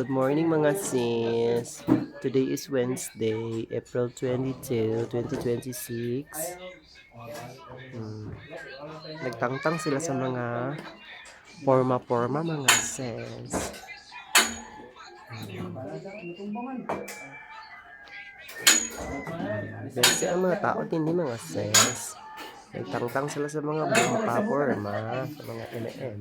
Good morning mga sis. Today is Wednesday, April 22, 2026. Nagtangtang sila sa mga forma-forma mga sis. Kasi ang mga tao hindi mga sis. Nagtangtang sila sa mga forma, sa mga M&M.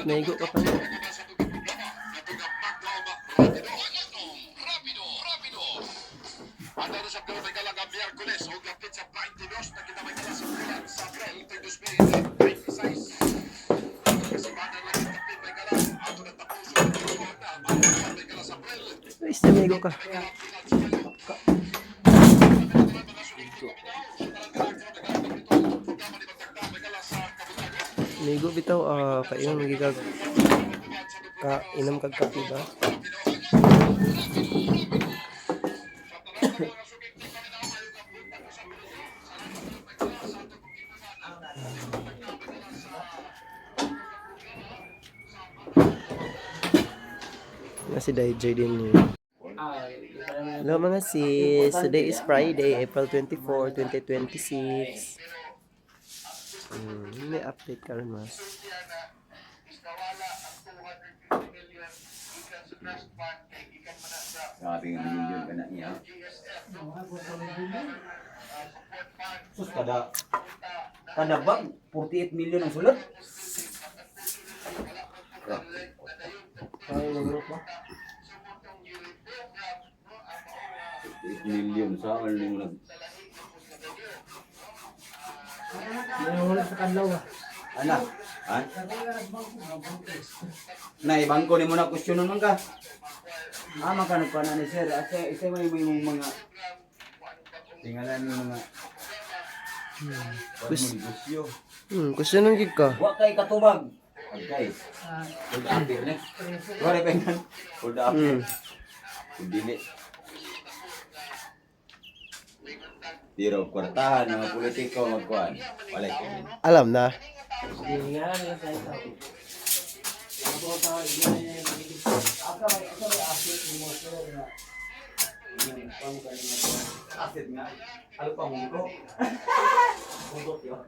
Naigo ka pa niya. Ay, naigo ka. Naigo bitaw, kainom magigag inom kag kape ba? Si DJ din niya. Hello mga sis, today is Friday, April 24, 2026. May update ka rin mas. Grabe nga million ka na niya. Sus, kada bag, 48 million ang sulod. Ay, nagulot ba? 48 million sa ano mo nag... Wala sa kanlaw ah. Ana? Ha? Nay, bangko ni mo na question naman ka. Makanap ka na ni sir. Ate, isa may mga... Tingalan ni mga... negosyo. Question ng gig ka. Wa kay katubag. Okay. Hold apir ni. Wala pa yan. Hold apir. Dili. Tiro kwartahan mga politiko magkuhan. Wala ko. Alam na. Asit nga. Ano pa mo ko? Mugot yun.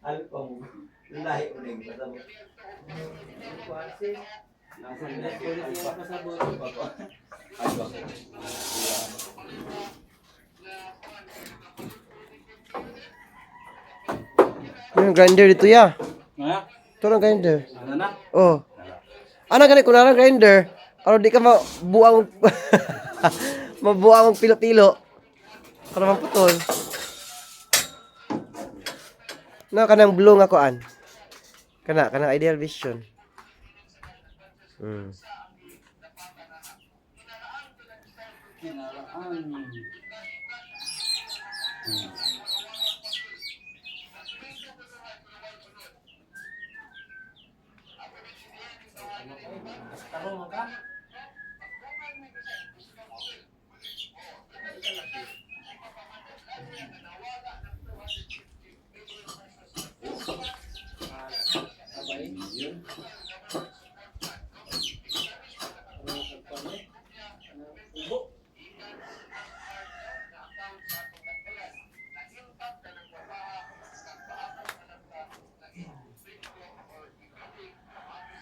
Ano pa mo? Lahi uling pasabot. Nasaan na pasabot? Ano ba? Yung grinder dito ya. Ha? Ito na grinder. Ano na? Oh. Ana gani ko na grinder. Ano di ka mabuang mabuang pilo-pilo. Kana man putol. Na kanang blue nga kuan. Kanang Ideal Vision.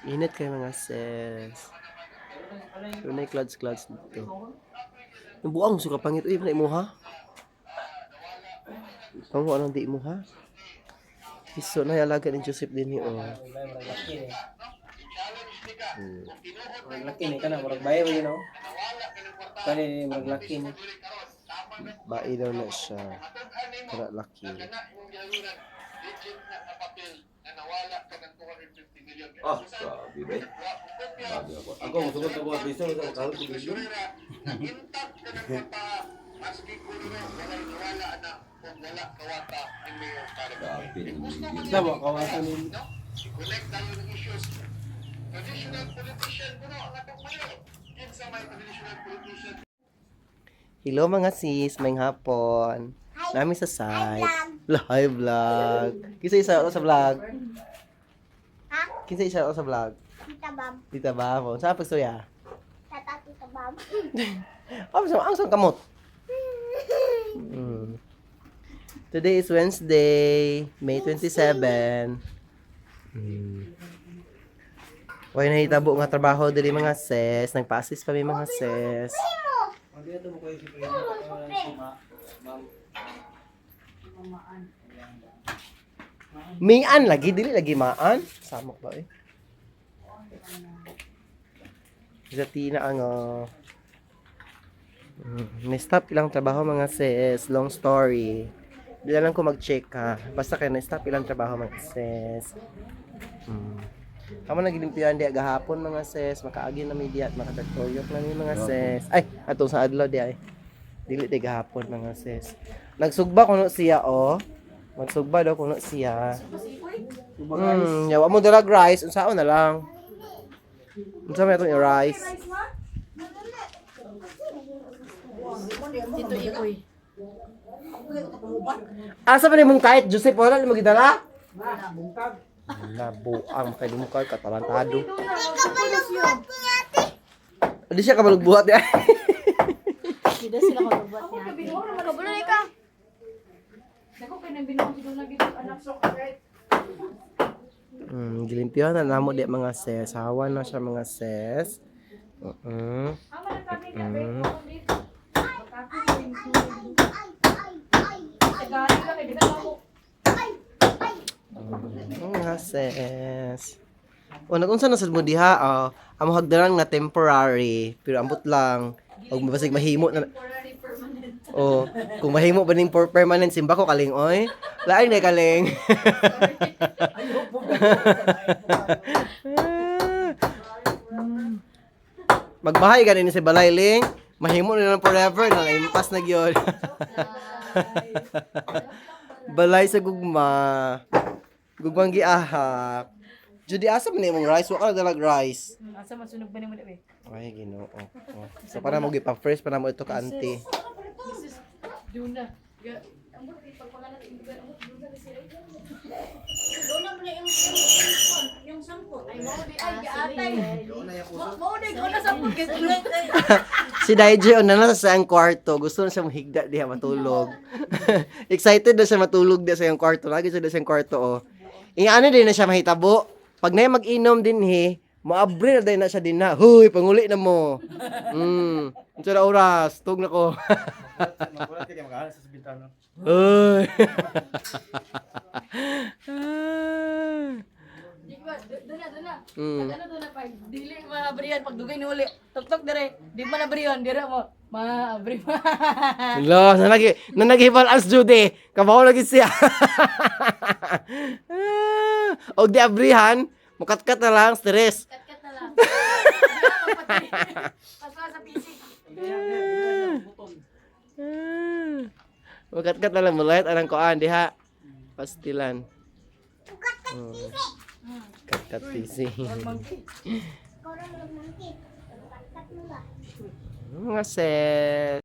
Init kayo mga sis. Tunay clouds dito. Yung buang suka pangit. Uy, na imuha. Kamu anong di imuha? Iso na alaga ni Joseph din ni oh. Laki ni kana murag bayo you know. Kani maglaki ni. Bae daw na siya. Kaya laki. Ah, sabi ba? Sabi ako. Ako musugot ako at biso sa kahit ko biso. Tama, kawasan ni. Hello mga sis, may hapon. Nami sa site. Live vlog. Kinsa isa ako sa vlog? Ha? Kinsa isa ako sa vlog? Tita Bam. Tita Babo. Saan pagsuya? Tata Tita Bam. Ang saan kamot? Today is Wednesday, May 27. Why nahitabo nga trabaho dili mga sis. Nagpa-assist kami mga sis. Mian lagi dili lagi maan. Samok ba eh? Sa tina ang may stop ilang trabaho mga sis. Long story. Di lang ko mag-check ha. Basta kaya na-stop ilang trabaho mga sis. Kamo nagilimpiyan di gahapon mga sis. Makaagi na media at makatagtoyok na ni mga sis. Ay, atong sa adlaw di ay. Dili di gahapon mga sis. Nagsugba kuno siya oh. Magsugba daw kuno siya. Yawa mo dalag rice. Unsaon na lang. Unsa may itong rice? Dito ikoy. Asa pa ni mong kahit Joseph wala ni magidala? Nabuang kay mo kay katalantado. Di siya kabalog buhat ya. Dito sila ko bubat niya. Kabulay ka. Gilimpihan na namo di mga sis. Hawan na siya mga sis. Mga sis. O, nagunsa na sa mo diha, amo hagdanan nga temporary, pero ambot lang. Og mabasig mahimo na. O, kung mahimo ba ning permanent simba ko kaling oy. Lain na kaling. Magbahay ganin si Balay Ling. Mahimo na lang forever na impas na gyud. Balay sa gugma. Gugmang giahak. Judi asa man imong rice, wa ka dalag rice. Asa masunog ba nimo di? Ay, Ginoo. So para mo gipa fresh para mo ito ka auntie. Duna. Yung sangkot. Ay mo di ay gaatay. Mo di ko na sa pagkit. Si Daiji na nasa sa iyang kwarto. Gusto na siya mahigda diha matulog. Excited na siya matulog diha sa iyang kwarto. Lagi siya sa iyang kwarto oh. Ingano din na siya mahitabo. Pag na mag-inom din maabri na din na siya din na. Huy, panguli na mo. Unsa na oras? Tug na ko. Magulat ka kay magahan sa bintana. Uy. Duna. Ano duna pa? Dili maabrihan pag dugay ni uli. Tok dire. Di man abrihan dire mo. Maabri pa. Lo, nanagi-balance Judy. Kabaw lagi siya. Og di abrihan, mukat-kat na lang, stress. Kat na lang. Paswa sa PC. Mukat-kat na lang, mulayat anang koan, diha. Pastilan. Kat-kat PC. Mga set.